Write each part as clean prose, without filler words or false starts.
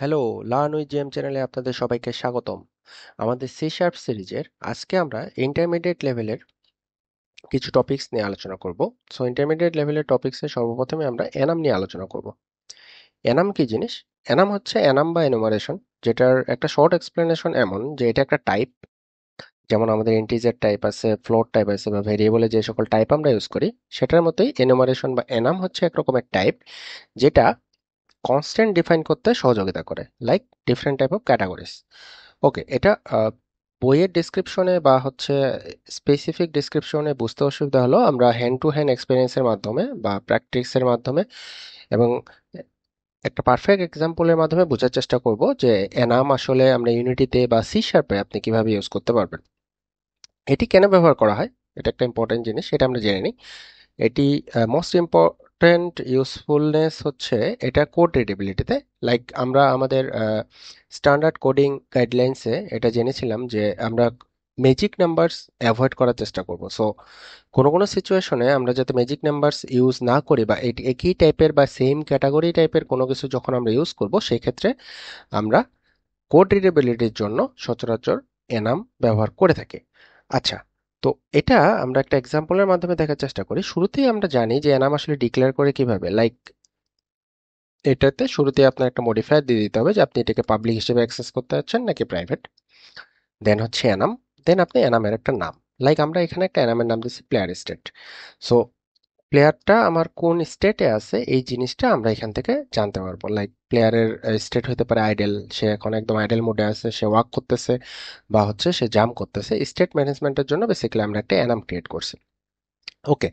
Hello, learn with জেম চ্যানেলে আপনাদের সবাইকে স্বাগতম। আমাদের সি শার্প সিরিজের আজকে আমরা ইন্টারমিডিয়েট লেভেলের কিছু টপিকস নিয়ে আলোচনা করব। সো ইন্টারমিডিয়েট লেভেলের টপিকসে সর্বপ্রথমে আমরা এনাম নিয়ে আলোচনা করব। এনাম কি জিনিস? এনাম হচ্ছে এনাম বা এনুমারেশন, যেটার একটা শর্ট এক্সপ্লেনেশন এমন যে এটা একটা টাইপ। যেমন আমাদের ইন্টিজার টাইপ আছে, ফ্লোট টাইপ আছে বা ভেরিয়েবলে যে সকল টাইপ আমরা ইউজ করি, সেটার মতোই এনুমারেশন বা এনাম হচ্ছে এক রকমের টাইপ, যেটা কনস্ট্যান্ট ডিফাইন করতে সহযোগিতা করে, like different type of categories. Okay, এটা বইয়ের ডিসক্রিপশনে বা হচ্ছে স্পেসিফিক ডিসক্রিপশনে বুঝতে অসুবিধা হলো আমরা হ্যান্ড টু হ্যান্ড এক্সপিরিয়েন্সের মাধ্যমে বা প্র্যাকটিসের মাধ্যমে এবং একটা পারফেক্ট এক্সাম্পলের মাধ্যমে বোঝার চেষ্টা করব যে এনাম আসলে আমরা ইউনিটিতে বা সি শার্পে আপনি কিভাবে ইউজ করতে পারবেন। এটি কেন ব্যবহার করা হয়, এটা একটা ইম্পর্টেন্ট জিনিস, সেটা আমরা জেনে নিই। এটি মোস্ট ইম্পর্ট্যান্ট ইউজফুলনেস হচ্ছে এটা কোড রিডেবিলিটিতে। লাইক আমরা আমাদের স্ট্যান্ডার্ড কোডিং গাইডলাইন্সে এটা জেনেছিলাম যে আমরা ম্যাজিক নাম্বারস অ্যাভয়েড করার চেষ্টা করব। সো কোনো কোনো সিচুয়েশনে আমরা যাতে ম্যাজিক নাম্বারস ইউজ না করি বা এটি একই টাইপের বা সেম ক্যাটাগরি টাইপের কোনো কিছু যখন আমরা ইউজ করব, সেই ক্ষেত্রে আমরা কোড রিডেবিলিটির জন্য সচরাচর এনাম ব্যবহার করে থাকি। আচ্ছা, তো এটা আমরা একটা এক্সাম্পলের মাধ্যমে দেখার চেষ্টা করি। শুরুতেই আমরা জানি যে এনাম আসলে ডিক্লেয়ার করে কিভাবে। লাইক এটাতে শুরুতেই আপনার একটা মডিফায়ার দিয়ে দিতে হবে যে আপনি এটাকে পাবলিক হিসেবে অ্যাক্সেস করতে যাচ্ছেন নাকি প্রাইভেট। দেন হচ্ছে এনাম। দেন আপনি এনামের একটা নাম, লাইক আমরা এখানে একটা এনামের নাম দিচ্ছি প্লেয়ার স্টেট। সো প্লেয়ারটা আমার কোন স্টেটে আছে এই জিনিসটা আমরা এখান থেকে জানতে পারবো। লাইক প্লেয়ারের স্টেট হতে পারে আইডেল, সে এখন একদম আইডেল মোডে আছে, সে ওয়াক করতেছে, বা হচ্ছে সে জাম্প করতেছে। স্টেট ম্যানেজমেন্টের জন্য বেসিক্যালি আমরা একটা এনাম ক্রিয়েট করছি। ওকে,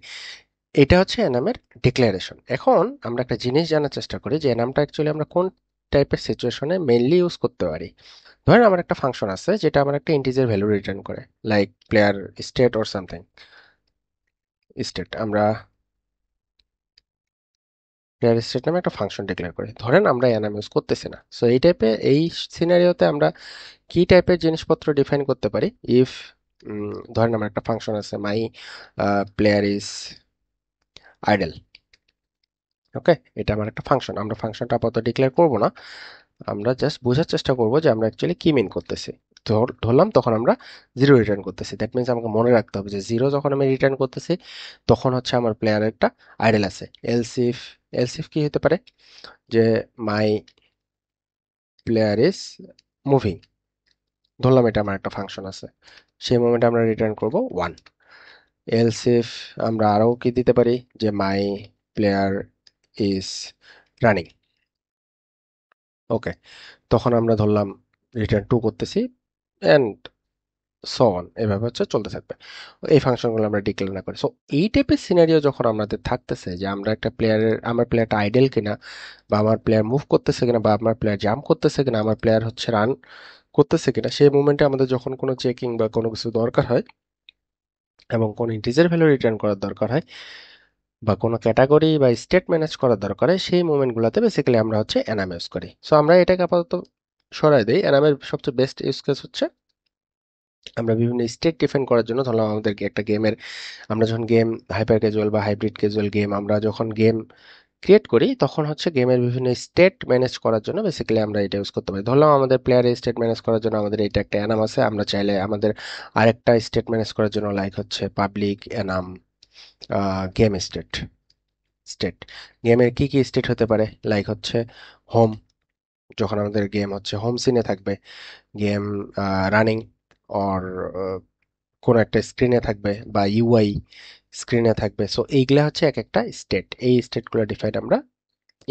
এটা হচ্ছে এনামের ডিক্লারেশন। এখন আমরা একটা জিনিস জানার চেষ্টা করি যে এনামটা অ্যাকচুয়ালি আমরা কোন টাইপের সিচুয়েশনে মেইনলি ইউজ করতে পারি। ধরেন আমার একটা ফাংশন আছে যেটা আমার একটা ইন্টিজার ভ্যালু রিটার্ন করে, like player state or something state. আমরা প্লেয়ার স্টেট নামে একটা ফাংশন ডিক্লেয়ার করি, ধরেন আমরা এনাম ইউজ করতেছি না। সো এই টাইপে এই সিনারিওতে আমরা কি টাইপের জিনিসপত্র ডিফাইন করতে পারি। ইফ ধরেন আমার একটা ফাংশন আছে মাই প্লেয়ার ইজ আইডেল। ওকে, এটা আমার একটা ফাংশন, আমরা ফাংশনটা আপাতত ডিক্লেয়ার করব না, আমরা জাস্ট বোঝার চেষ্টা করব যে আমরা অ্যাকচুয়ালি কি মিন করতেছি। ধরলাম তখন আমরা জিরো রিটার্ন করতেছি, দ্যাট মিনস আমাকে মনে রাখতে হবে যে জিরো যখন আমি রিটার্ন করতেছি তখন হচ্ছে আমার প্লেয়ারের একটা আইডেল আছে। এলসিফ, এলসিফ কি হতে পারে যে মাই প্লেয়ার ইজ মুভিং, ধরলাম এটা আমার একটা ফাংশন আছে, সেই মোমেন্টে আমরা রিটার্ন করব ওয়ান। এলসিফ আমরা আরও কি দিতে পারি যে মাই প্লেয়ার ইজ রানিং। ওকে, তখন আমরা ধরলাম রিটার্ন টু করতেছি, অ্যান্ড সো অন, এভাবে হচ্ছে চলতে থাকবে। এই ফাংশনগুলো আমরা ডিক্লেয়ার না করি। সো এই টাইপের সিনারিও যখন আমাদের থাকতেছে যে আমরা একটা প্লেয়ারের, আমার প্লেয়ারটা আইডেল কিনা, বা আমার প্লেয়ার মুভ করতেছে কিনা, বা আমার প্লেয়ার জাম্প করতেছে কিনা, আমার প্লেয়ার হচ্ছে রান করতেছে কিনা, সেই মুমেন্টে আমাদের যখন কোনো চেকিং বা কোনো কিছু দরকার হয় এবং কোনো ইন্টিজার ভ্যালু রিটার্ন করার দরকার হয় বা কোনো ক্যাটাগরি বা স্টেট ম্যানেজ করার দরকার হয়, সেই মোমেন্টগুলোতে বেসিক্যালি আমরা হচ্ছে এনাম ইউজ করি। সো আমরা এটাকে আপাতত সরাই দিই। এনামের সবচেয়ে বেস্ট ইউজ কেস হচ্ছে আমরা বিভিন্ন স্টেট ডিফাইন করার জন্য, ধরলাম আমাদেরকে একটা গেমের, আমরা যখন গেম হাইপার ক্যাজুয়াল বা হাইব্রিড ক্যাজুয়াল গেম, আমরা যখন গেম ক্রিয়েট করি তখন হচ্ছে গেমের বিভিন্ন স্টেট ম্যানেজ করার জন্য বেসিক্যালি আমরা এটা ইউজ করতে পারি। ধরলাম আমাদের প্লেয়ারের স্টেট ম্যানেজ করার জন্য আমাদের এটা একটা এনাম আছে, আমরা চাইলে আমাদের আরেকটা স্টেট ম্যানেজ করার জন্য লাইক হচ্ছে public Enam game state. State গেমের কি কি স্টেট হতে পারে, লাইক হচ্ছে হোম, যখন আমাদের গেম হচ্ছে হোম সিনে থাকবে, গেম রানিং অর কোনো একটা স্ক্রিনে থাকবে, বা ইউআই স্ক্রিনে থাকবে। সো এইগুলা হচ্ছে এক একটা স্টেট, এই স্টেটগুলো ডিফাইন আমরা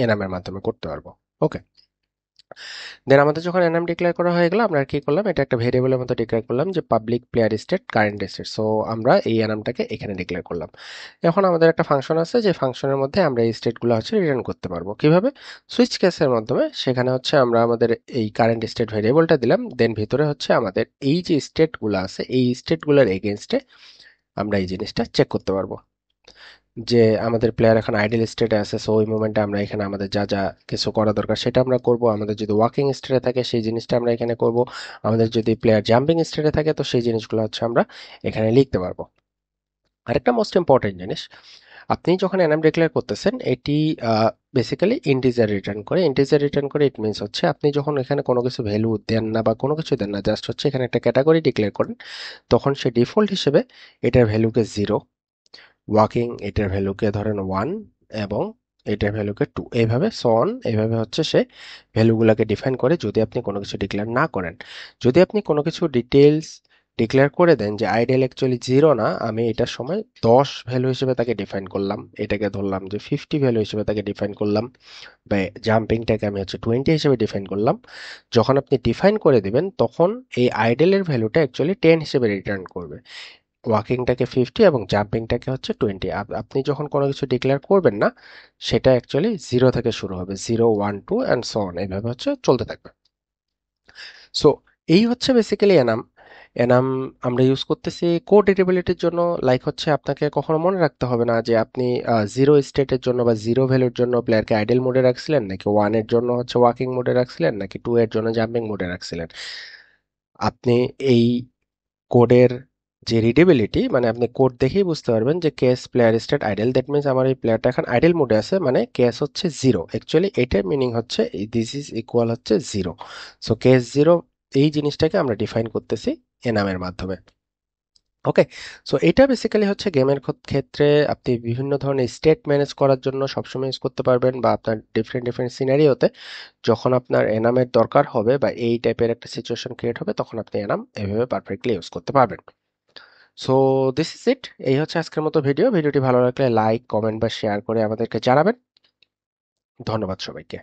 এনামের মাধ্যমে করতে পারবো। ওকে, দেন আমাদের যখন এনএম ডিক্লেয়ার করা হয়ে গেল, আমরা কি করলাম, এটা একটা ভেরিয়েবলের মতো ডিক্লেয়ার করলাম যে public player state current state. So আমরা এই এনএমটাকে এখানে ডিক্লেয়ার করলাম। এখন আমাদের একটা ফাংশন আছে, যে ফাংশনের মধ্যে আমরা এই স্টেটগুলো হচ্ছে রিটার্ন করতে পারবো কিভাবে, সুইচ কেসের মাধ্যমে। সেখানে হচ্ছে আমরা আমাদের এই কারেন্ট স্টেট ভেরিয়েবলটা দিলাম, দেন ভিতরে হচ্ছে আমাদের এই যে স্টেটগুলো আছে এই স্টেটগুলোর এগেনস্টে আমরা এই জিনিসটা চেক করতে পারবো যে আমাদের প্লেয়ার এখন আইডল স্টেটে আছে। সো ওই মোমেন্টে আমরা এখানে আমাদের যা যা কিছু করা দরকার সেটা আমরা করব। আমাদের যদি ওয়াকিং স্টেটে থাকে সেই জিনিসটা আমরা এখানে করব। আমাদের যদি প্লেয়ার জাম্পিং স্টেটে থাকে তো সেই জিনিসগুলো হচ্ছে আমরা এখানে লিখতে পারবো। আরেকটা মোস্ট ইম্পর্টেন্ট জিনিস, আপনি যখন enum ডিক্লেয়ার করতেছেন এটি বেসিক্যালি ইন্টিজার রিটার্ন করে ইট মিনস হচ্ছে আপনি যখন এখানে কোনো কিছু ভ্যালু দেন না বা কোনো কিছু দেন না, জাস্ট হচ্ছে এখানে একটা ক্যাটাগরি ডিক্লেয়ার করেন, তখন সে ডিফল্ট হিসেবে এটার ভ্যালুকে 0, ওয়াকিং এটার ভ্যালুকে ধরেন 1 এবং এটার ভ্যালুকে 2, এইভাবে সো অন, এইভাবে হচ্ছে সে ভ্যালুগুলোকে ডিফাইন করে যদি আপনি কোনো কিছু ডিক্লেয়ার না করেন। যদি আপনি কোনো কিছু ডিটেলস ডিক্লেয়ার করে দেন যে আইডিয়াল অ্যাকচুয়ালি 0 না, আমি এটার সময় 10 ভ্যালু হিসেবে তাকে ডিফাইন করলাম, এটাকে ধরলাম যে 50 ভ্যালু হিসেবে তাকে ডিফাইন করলাম, বা জাম্পিংটাকে আমি হচ্ছে 20 হিসেবে ডিফাইন করলাম, যখন আপনি ডিফাইন করে দিবেন তখন এই আইডেলের ভ্যালুটা অ্যাকচুয়ালি 10 হিসেবে রিটার্ন করবে, ওয়াকিংটাকে 50 এবং জাম্পিংটাকে হচ্ছে 20। আপনি যখন কোনো কিছু ডিক্লেয়ার করবেন না সেটা অ্যাকচুয়ালি 0 থেকে শুরু হবে, 0 1 2 অ্যান্ড সো অন, এইভাবে হচ্ছে চলতে থাকবে। সো এই হচ্ছে বেসিক্যালি এনাম। এনাম আমরা ইউজ করতেছি কোড রিডেবিলিটির জন্য। লাইক হচ্ছে আপনাকে কখনো মনে রাখতে হবে না যে আপনি জিরো স্টেটের জন্য বা জিরো ভ্যালুর জন্য প্লেয়ারকে আইডেল মোডে রাখছিলেন, নাকি ওয়ানের জন্য হচ্ছে ওয়াকিং মোডে রাখছিলেন, নাকি টু এর জন্য জাম্পিং মোডে রাখছিলেন। আপনি এই কোডের যে রিডেবিলিটি, মানে আপনি কোড দেখেই বুঝতে পারবেন যে case player state idle, that means আমার এই প্লেয়ারটা এখন আইডেল মোডে আছে, মানে কেস হচ্ছে 0, অ্যাকচুয়ালি এটার মিনিং হচ্ছে দিস ইজ ইকুয়াল হচ্ছে 0। সো কেস 0 এই জিনিসটাকে আমরা ডিফাইন করতেছি এনামের মাধ্যমে। ওকে, সো এটা বেসিক্যালি হচ্ছে গেমের ক্ষেত্রে আপনি বিভিন্ন ধরনের স্টেট ম্যানেজ করার জন্য সবসময় ইউজ করতে পারবেন, বা আপনার ডিফারেন্ট ডিফারেন্ট সিনারিওতে যখন আপনার এনামের দরকার হবে বা এই টাইপের একটা সিচুয়েশন ক্রিয়েট হবে তখন আপনি এনাম এভাবে পারফেক্টলি ইউজ করতে পারবেন। সো দিস ইজ ইট, এই হচ্ছে আজকের মতো ভিডিওটি ভালো লাগলে লাইক কমেন্ট বা শেয়ার করে আমাদেরকে জানাবেন। ধন্যবাদ সবাইকে।